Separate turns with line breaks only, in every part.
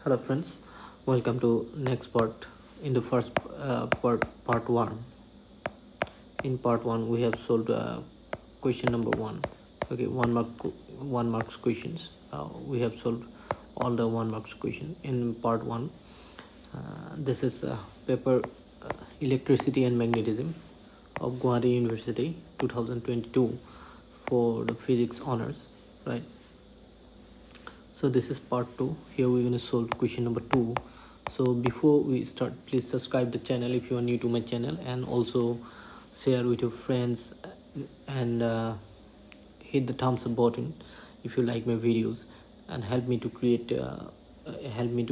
Hello friends, welcome to next part. In the first part 1. In part 1 we have solved question number 1. Okay, one marks questions. We have solved all the 1 marks question in part 1. This is paper Electricity and Magnetism of Guwahati University 2022 for the physics honors, right? So this is part 2. Here we're going to solve question number 2. So before we start, please subscribe the channel if you are new to my channel, and also share with your friends, and hit the thumbs up button if you like my videos, and help me to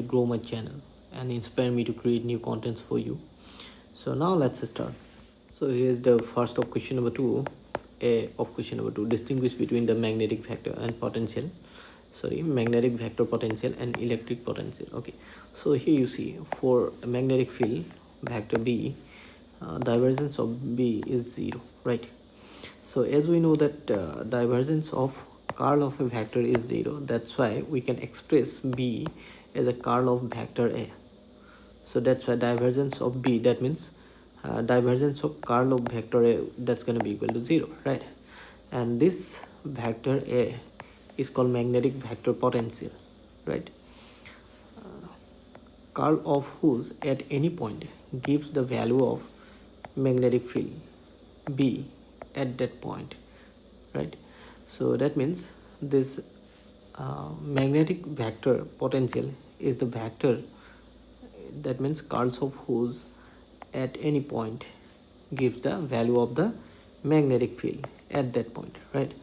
grow my channel and inspire me to create new contents for you. So now let's start. So here's the first of question number 2. Distinguish between the magnetic vector potential and electric potential. Okay, so here you see, for a magnetic field vector B, divergence of B is 0, right? So as we know that divergence of curl of a vector is 0, that's why we can express B as a curl of vector A. So that's why divergence of B, that means divergence of curl of vector A, that's going to be equal to 0, right? And this vector A is called magnetic vector potential, right? Curl of whose at any point gives the value of magnetic field B at that point, right? So that means this magnetic vector potential is the vector, that means curls of whose at any point gives the value of the magnetic field at that point, right?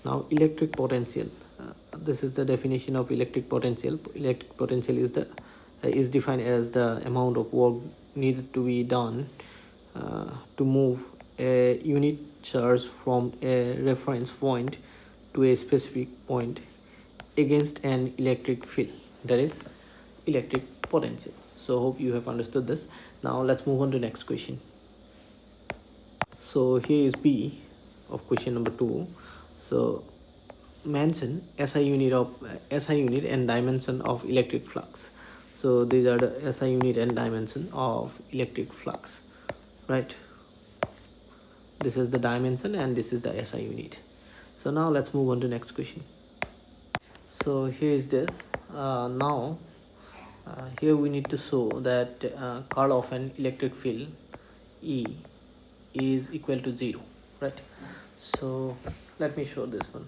Now electric potential, this is the definition of electric potential. Electric potential is defined as the amount of work needed to be done to move a unit charge from a reference point to a specific point against an electric field, that is electric potential. So hope you have understood this. Now let's move on to next question. So here is B of question number 2. So mention SI unit and dimension of electric flux. So these are the SI unit and dimension of electric flux, right? This is the dimension and this is the SI unit. So now let's move on to next question. So here is this. Here we need to show that curl of an electric field E is equal to 0, right? So let me show this one.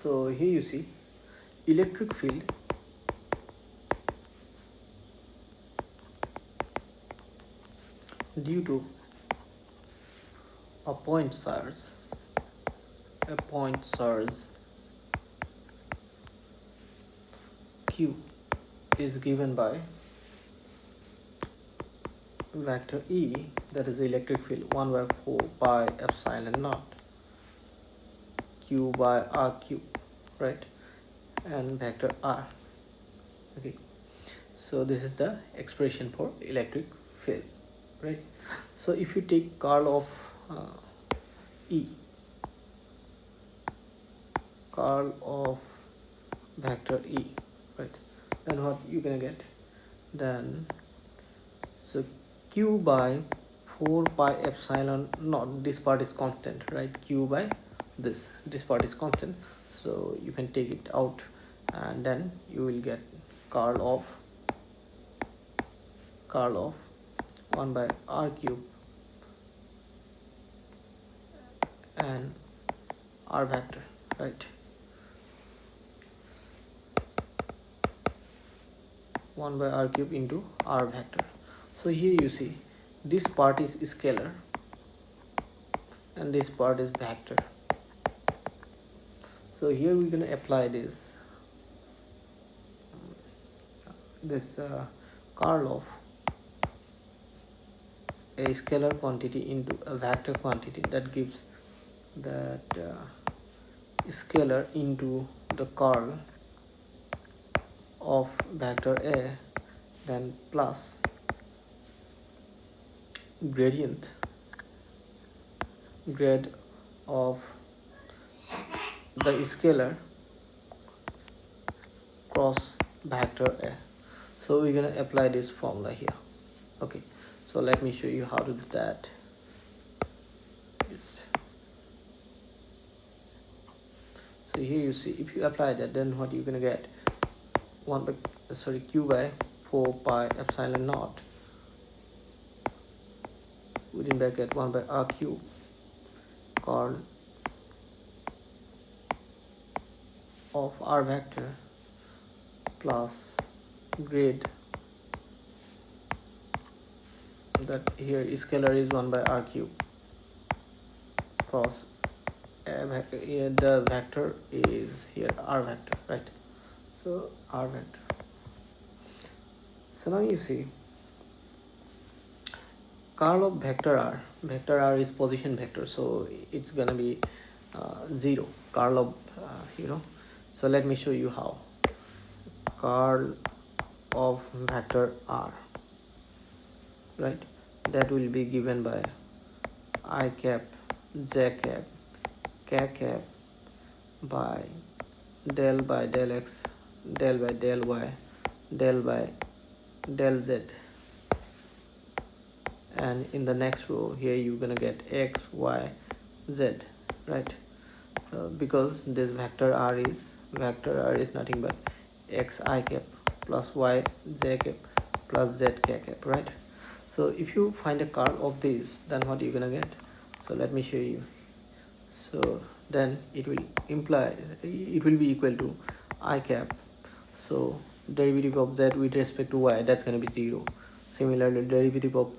So here you see electric field due to a point charge Q is given by vector E, that is the electric field, 1 by 4 pi epsilon naught Q by R cube, right? And vector R. Okay, so this is the expression for electric field, right? So if you take curl of vector E, right, then what you gonna get? Then so Q by 4 pi epsilon naught, this part is constant, right? Q by this part is constant, so you can take it out, and then you will get curl of 1 by R cube and R vector, right? 1 by R cube into R vector. So here you see this part is scalar and this part is vector. So here we're going to apply this curl of a scalar quantity into a vector quantity, that gives that scalar into the curl of vector A, then plus grade of the scalar cross vector A. So we're gonna apply this formula here. Okay, so let me show you how to do that. So here you see, if you apply that, then what you're gonna get, q by 4 pi epsilon naught within bracket 1 by r cube curl of r vector plus grade, that here scalar is 1 by r cube cross the vector is here r vector, right? So r vector. So now you see curl of vector r is position vector, so it's gonna be 0 curl of so let me show you how. Curl of vector r, right, that will be given by I cap j cap k cap by del x del by del y del by del z, and in the next row here you're gonna get x y z, right? Because this vector r is nothing but x I cap plus y j cap plus z k cap, right? So if you find a curl of this, then what you're gonna get, so let me show you. So then it will be equal to I cap, so derivative of z with respect to y, that's going to be 0. Similarly, derivative of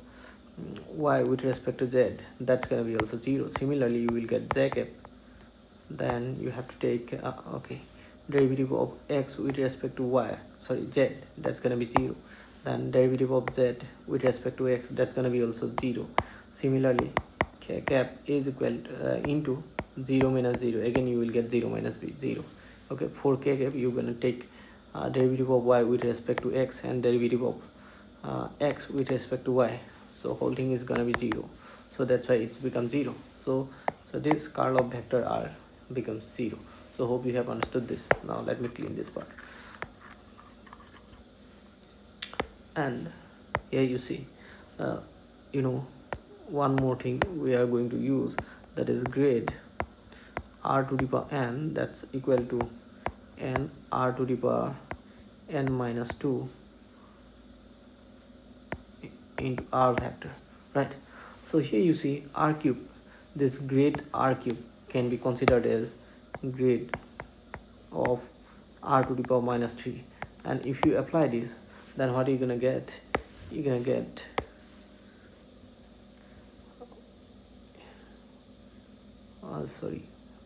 y with respect to z, that's going to be also 0. Similarly, you will get j cap, then you have to take derivative of x with respect to y, z, that's going to be 0. Then derivative of z with respect to x, that's going to be also 0. Similarly, k cap is equal into 0 minus 0, again you will get 0 minus 0. Okay, for k cap you're going to take derivative of y with respect to x and derivative of x with respect to y, so whole thing is going to be 0, so that's why it's become 0. So this curl of vector r becomes 0. So hope you have understood this. Now let me clean this part. And here you see one more thing we are going to use, that is grade r to the power n, that's equal to n r to the power n minus 2 into r vector, right? So here you see r cube, this grade r cube can be considered as grade of r to the power minus 3, and if you apply this, then what are you gonna get? You're gonna get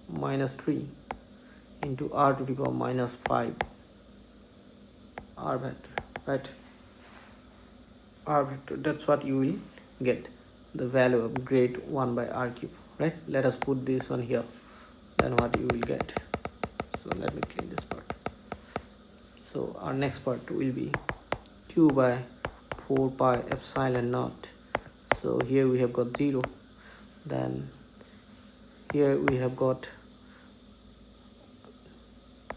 minus 3 into r to the power minus 5 r vector, right? R vector, that's what you will get, the value of grade 1 by r cube, right? Let us put this one here, then what you will get. So let me clean this part. So our next part will be q by 4 pi epsilon naught. So here we have got 0, then here we have got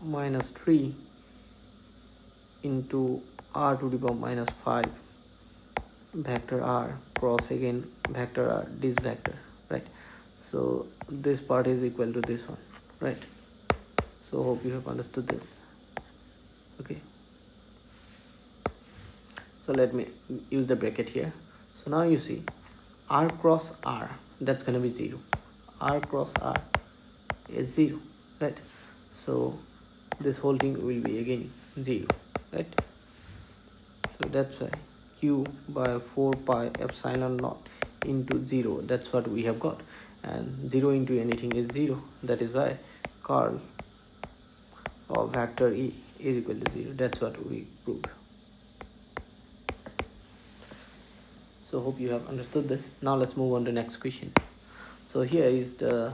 minus 3 into r to the power minus 5 vector r cross again vector r, this vector, right? So this part is equal to this one, right? So hope you have understood this. Okay, so let me use the bracket here. So now you see r cross r, that's going to be 0. R cross r is 0, right? So this whole thing will be again 0, right? So that's why q by 4 pi epsilon naught into 0, that's what we have got, and 0 into anything is 0, that is why curl of vector e is equal to 0. That's what we proved. So hope you have understood this. Now let's move on to next question. So here is the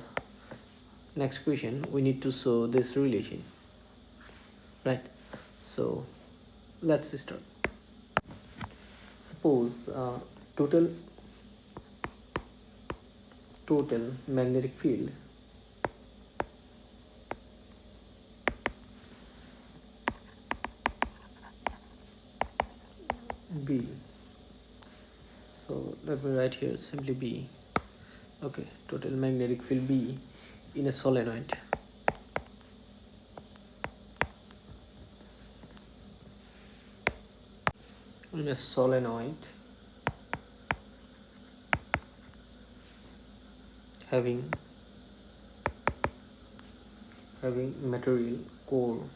next question. We need to show this relation, right? So let's start. Suppose total magnetic field B. So let me write here simply B. Okay, total magnetic field B in a solenoid. In a solenoid having material core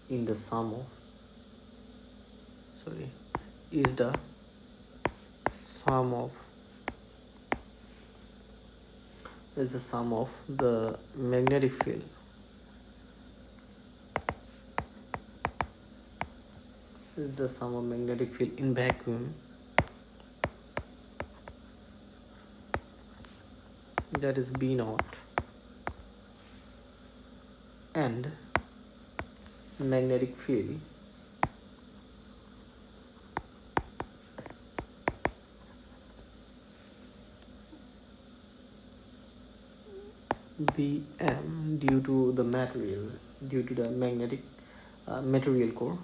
in the sum of is the sum of the magnetic field in vacuum, that is B naught, and magnetic field Bm due to the magnetic material core,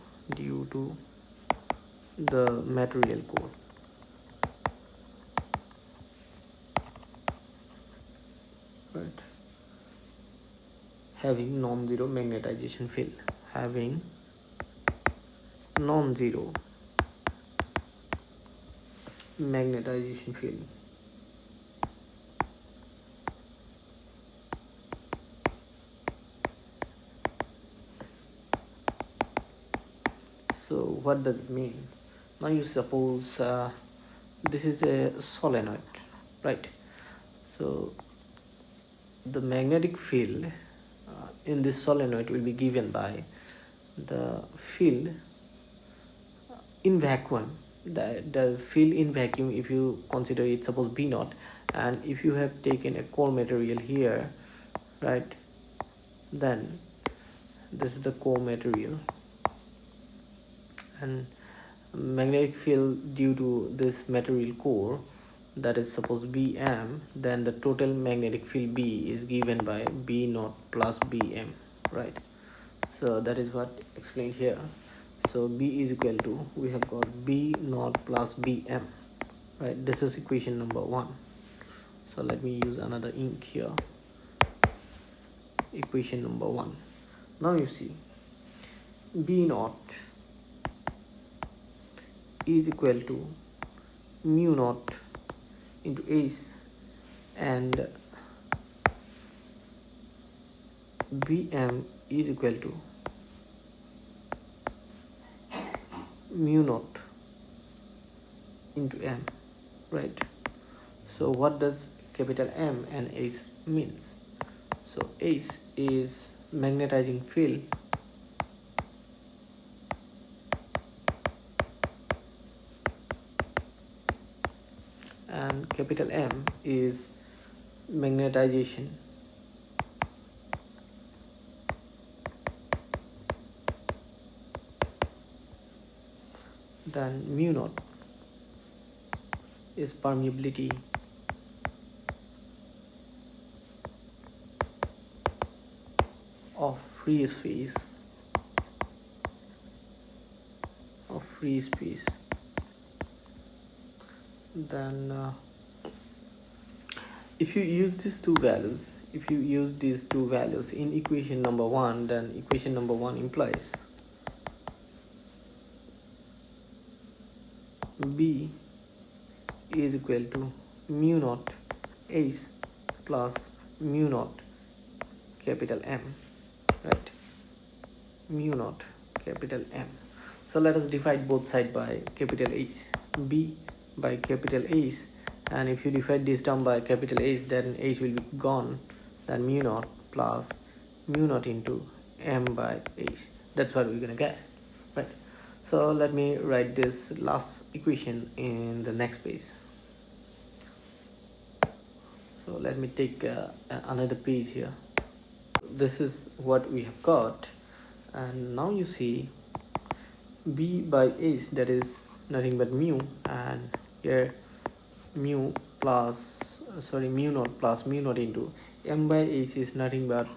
right, having non-zero magnetization field, So what does it mean? Now you suppose this is a solenoid, right? So the magnetic field in this solenoid will be given by the field in vacuum. The field in vacuum, if you consider it suppose B naught, and if you have taken a core material here, right, then this is the core material, and magnetic field due to this material core, that is suppose Bm, then the total magnetic field B is given by B naught plus Bm, right? So that is what explained here. So B is equal to, we have got B naught plus Bm, right? This is equation number 1. So let me use another ink here. Equation number 1. Now you see B naught is equal to mu naught into H, and Bm is equal to mu naught into M, right? So what does capital M and H means? So H is magnetizing field, and capital M is magnetization. Then mu naught is permeability, of free space, Then if you use these two values in equation number 1, then equation number 1 implies B is equal to mu naught H plus mu naught capital M, right? Mu naught capital M. So let us divide both sides by capital H, B by capital H, and if you divide this term by capital H, then H will be gone, then mu naught plus mu naught into M by H. That's what we're gonna get, right? So let me write this last equation in the next page. So let me take another page here. This is what we have got, and now you see B by H, that is nothing but mu, and here mu naught plus mu naught into m by h is nothing but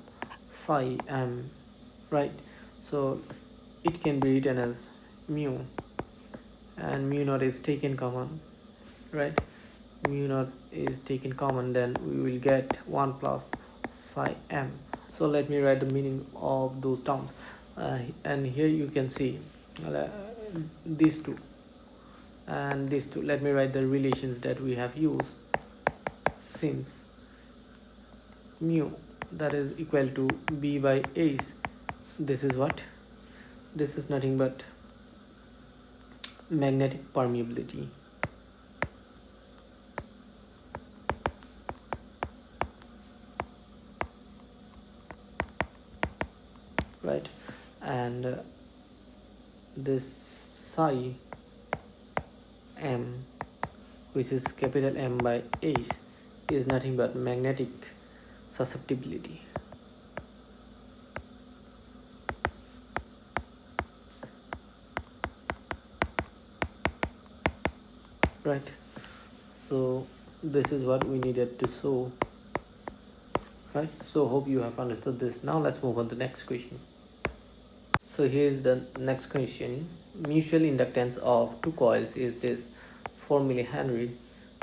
psi m, right? So it can be written as mu, and mu naught is taken common, right? Mu naught is taken common, then we will get 1 plus psi m. So let me write the meaning of those terms, and here you can see these two and these two. Let me write the relations that we have used. Since mu, that is equal to b by h, this is what? This is nothing but magnetic permeability, right? And this psi m, which is capital M by h, is nothing but magnetic susceptibility, right? So this is what we needed to show, right? So hope you have understood this. Now let's move on to the next question. So here is the next question. Mutual inductance of two coils is this 4 millihenry.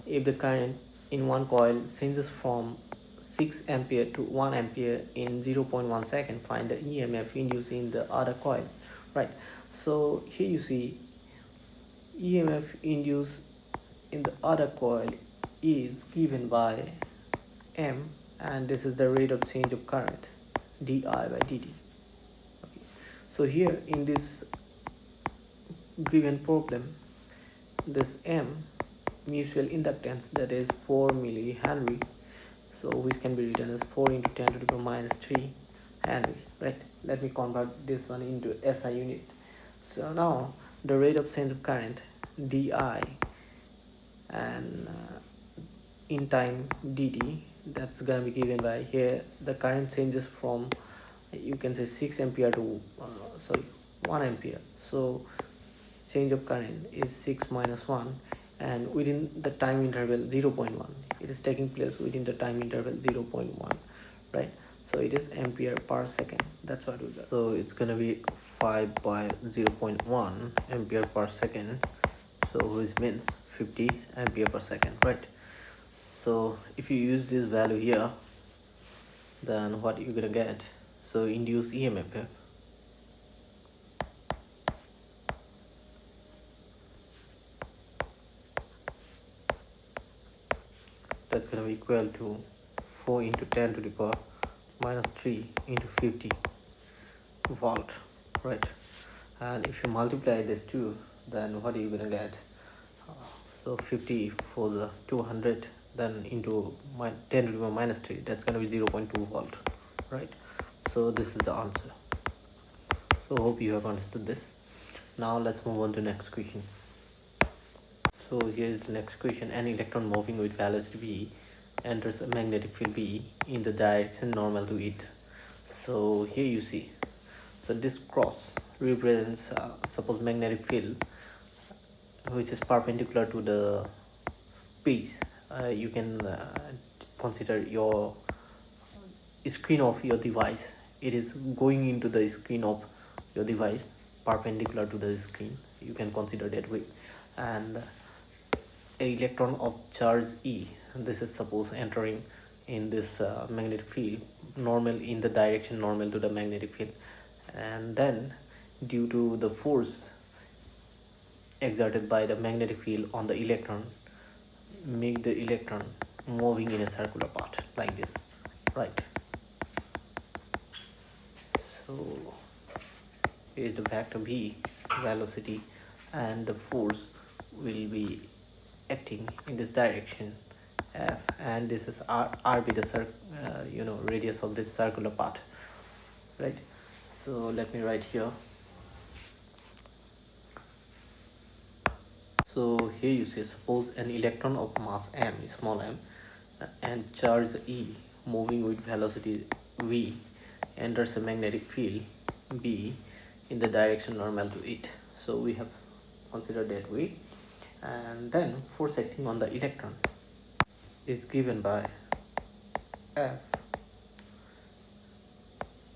If the current in one coil changes from 6 ampere to 1 ampere in 0.1 second, find the EMF induced in the other coil, right? So here you see EMF induced in the other coil is given by M, and this is the rate of change of current, di by dt. Okay. So here in this given problem, this M, mutual inductance, that is 4 millihenry, so which can be written as 4 into 10 to the power minus 3 Henry, right? Let me convert this one into SI unit. So now the rate of change of current, di, and in time dt, that's gonna be given by, here the current changes from, you can say 6 ampere to 1 ampere. So change of current is 6 minus 1, and within the time interval 0.1, it is taking place within the time interval 0.1, right? So it is ampere per second. That's what we got. So it's gonna be 5 by 0.1 ampere per second, so which means 50 ampere per second, right? So if you use this value here, then what you're gonna get? So induced EMF here, that's gonna be equal to 4 into 10 to the power minus 3 into 50 volt, right? And if you multiply this two, then what are you gonna get? So 50 for the 200, then into 10 to the power minus 3, that's gonna be 0.2 volt, right? So this is the answer. So hope you have understood this. Now let's move on to the next question. So here is the next question. An electron moving with velocity v enters a magnetic field B in the direction normal to it. So here you see, so this cross represents suppose magnetic field which is perpendicular to the pitch. You can consider your screen of your device, it is going into the screen of your device perpendicular to the screen, you can consider that way. And a electron of charge E, this is suppose entering in this magnetic field normal, in the direction normal to the magnetic field, and then due to the force exerted by the magnetic field on the electron, make the electron moving in a circular path like this, right? So here is the vector v, velocity, and the force will be acting in this direction f, and this is r be the radius of this circular path, right? So let me write here. So here you see, suppose an electron of mass m, small m, and charge E moving with velocity v enters a magnetic field B in the direction normal to it. So we have considered that way, and then force acting on the electron is given by F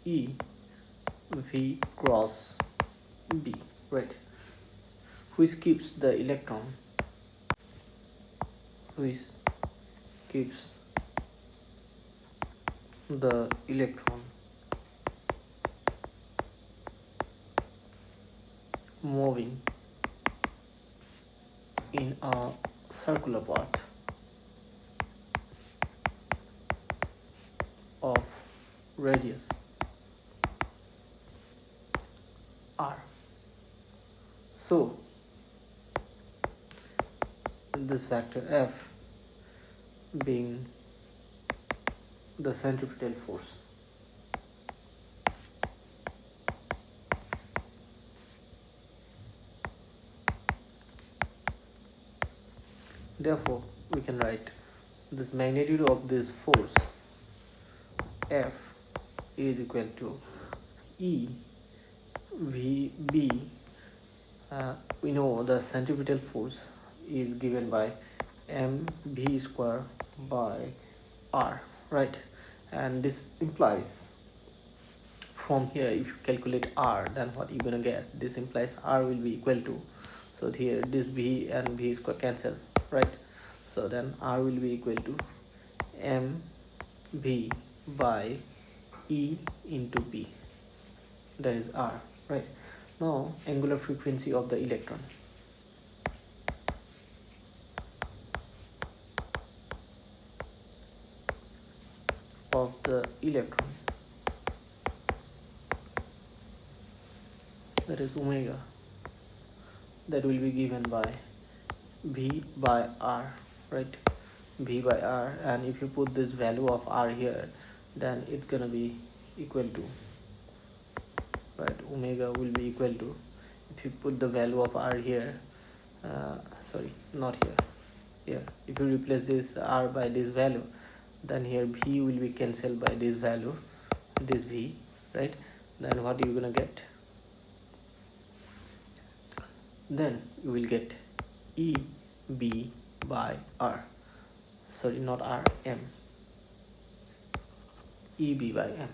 E V cross B, right? Which keeps the electron, which keeps the electron moving in a circular path of radius r. So this vector F being the centripetal force, therefore we can write this magnitude of this force F is equal to E V B. We know the centripetal force is given by mv square by r, right? And this implies, from here if you calculate r, then what you're gonna get, this implies r will be equal to, so here this v and v square cancel, right? So then r will be equal to mv by e into b, that is r, right? Now angular frequency of the electron, that is omega, that will be given by v by r, right? V by r, and if you put this value of r here, then it's gonna be equal to, right, omega will be equal to, if you put the value of r here, sorry, not here, here, if you replace this r by this value, then here v will be cancelled by this value, this v, right? Then what you gonna get, then you will get E B by R, sorry, not R, M, E B by M,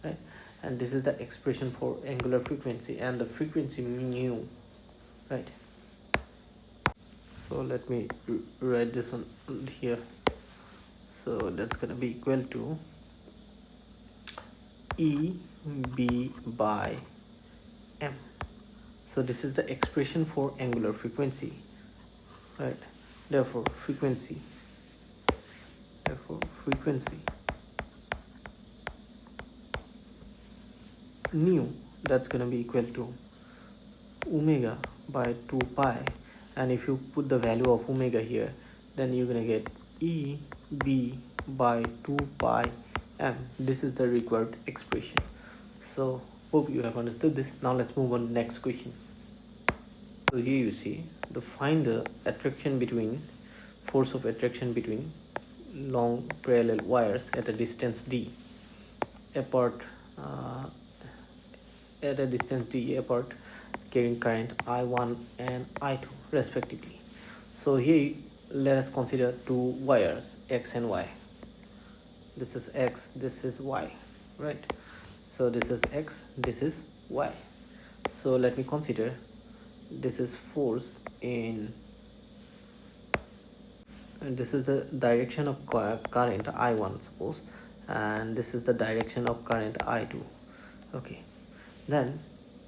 right? And this is the expression for angular frequency and the frequency mu, right? So let me write this one here. So that's gonna be equal to E B by M. So this is the expression for angular frequency, right? Therefore frequency nu, that's gonna be equal to omega by 2 pi, and if you put the value of omega here, then you're gonna get E B by 2 pi m. This is the required expression. So hope you have understood this. Now let's move on to the next question. So here you see, to find the attraction between, force of attraction between long parallel wires at a distance d apart, carrying current I1 and I2 respectively. So here let us consider two wires, X and Y. This is X, this is Y, right? So this is X, this is Y. So let me consider, this is force in, and this is the direction of current I1, suppose, and this is the direction of current I2. Okay, then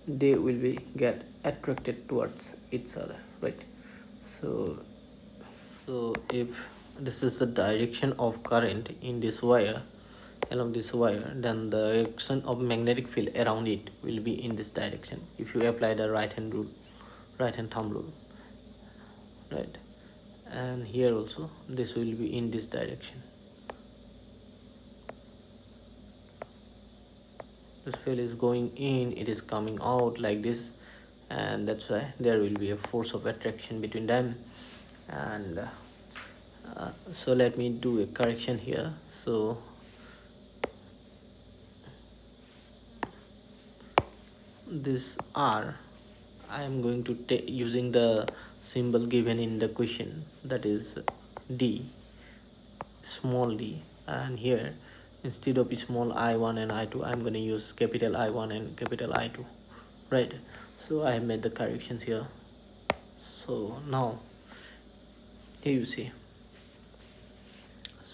they will be get attracted towards each other, right? So if this is the direction of current in this wire, along this wire, then the direction of magnetic field around it will be in this direction if you apply the right hand thumb rule, right? And here also this will be in this direction. This field is going in, it is coming out like this, and that's why there will be a force of attraction between them. And so let me do a correction here. So this R, I am going to take using the symbol given in the question, that is D, small d, and here instead of small I1 and I2, I'm going to use capital I1 and capital I2, right? So I have made the corrections here. So now here you see,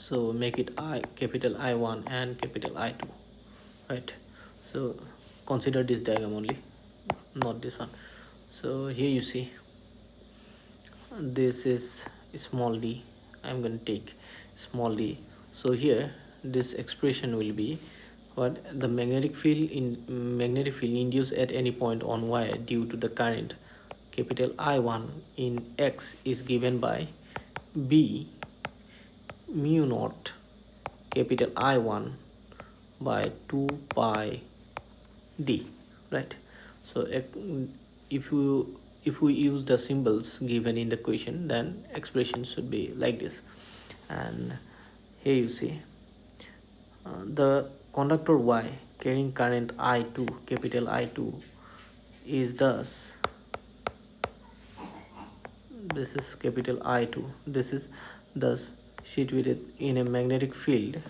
so make it capital I1 and capital I2, right? So consider this diagram only, not this one. So here you see, this is small d, I'm going to take small d. So here this expression will be what the magnetic field induced at any point on wire due to the current capital I1 in X is given by B mu naught capital I1 by 2 pi d, right? So if we use the symbols given in the question, then expression should be like this. And here you see, the conductor Y carrying current I2 capital I2 is thus, this is capital I2, this is thus situated in a magnetic field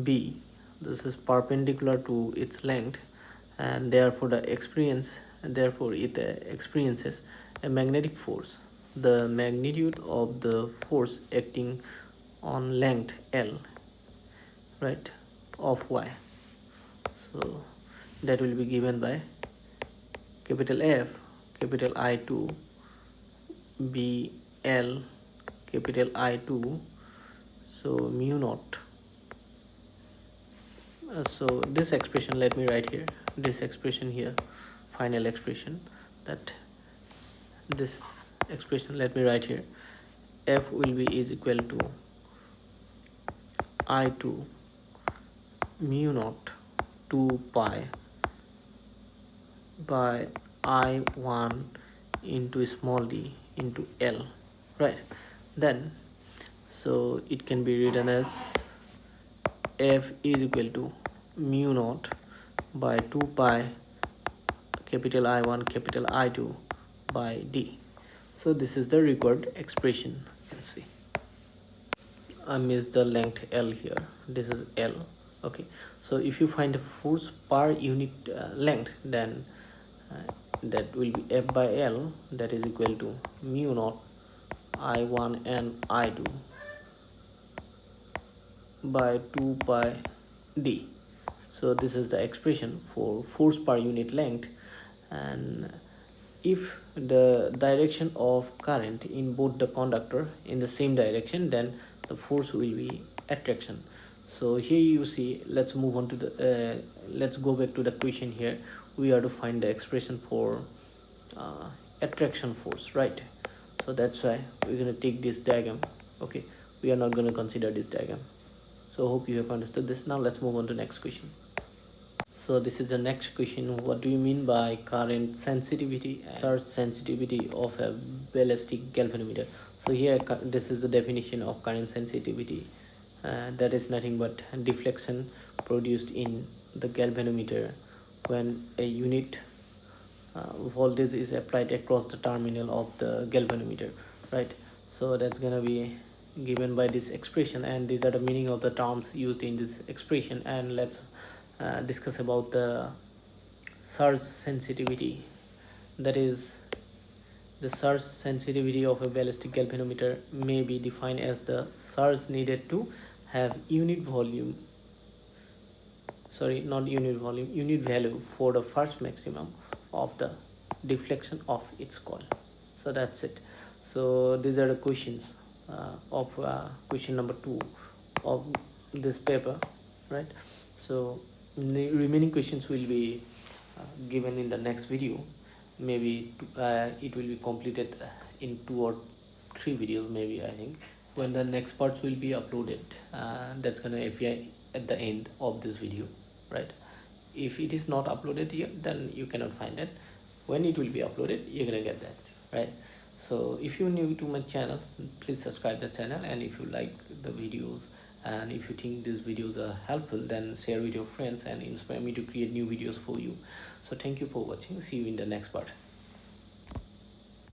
B. This is perpendicular to its length, and therefore it experiences a magnetic force. The magnitude of the force acting on length L, right, of Y. So that will be given by capital F capital I2 B L capital I2, so mu naught. So this expression, let me write here, this expression here, final expression, that this expression, let me write here, F will be is equal to I2 mu naught 2 pi by I1 into small d into L, right? Then so it can be written as F is equal to mu naught by 2 pi capital I1 capital I2 by d. So this is the required expression. You can see I missed the length L here, this is L. Okay, so if you find the force per unit length, then that will be F by L, that is equal to mu naught I1 and I2 by 2 pi d. So this is the expression for force per unit length. And if the direction of current in both the conductor in the same direction, then the force will be attraction. So here you see, let's move on to the let's go back to the question. Here we are to find the expression for attraction force, right? So that's why we're going to take this diagram. Okay, we are not going to consider this diagram. So hope you have understood this. Now let's move on to next question. So this is the next question. What do you mean by current sensitivity and surge sensitivity of a ballistic galvanometer? So here this is the definition of current sensitivity. That is nothing but deflection produced in the galvanometer when a unit voltage is applied across the terminal of the galvanometer, right? So that's gonna be given by this expression, and these are the meaning of the terms used in this expression. And let's discuss about the surge sensitivity. That is, the surge sensitivity of a ballistic galvanometer may be defined as the surge needed to have unit value for the first maximum of the deflection of its coil. So that's it. So these are the questions of question number 2 of this paper, right? So the remaining questions will be given in the next video. Maybe it will be completed in 2 or 3 videos, maybe, I think, when the next parts will be uploaded. That's gonna appear at the end of this video, right? If it is not uploaded yet, then you cannot find it. When it will be uploaded, you're gonna get that, right? So if you're new to my channel, please subscribe the channel, and if you like the videos and if you think these videos are helpful, then share with your friends and inspire me to create new videos for you. So thank you for watching. See you in the next part.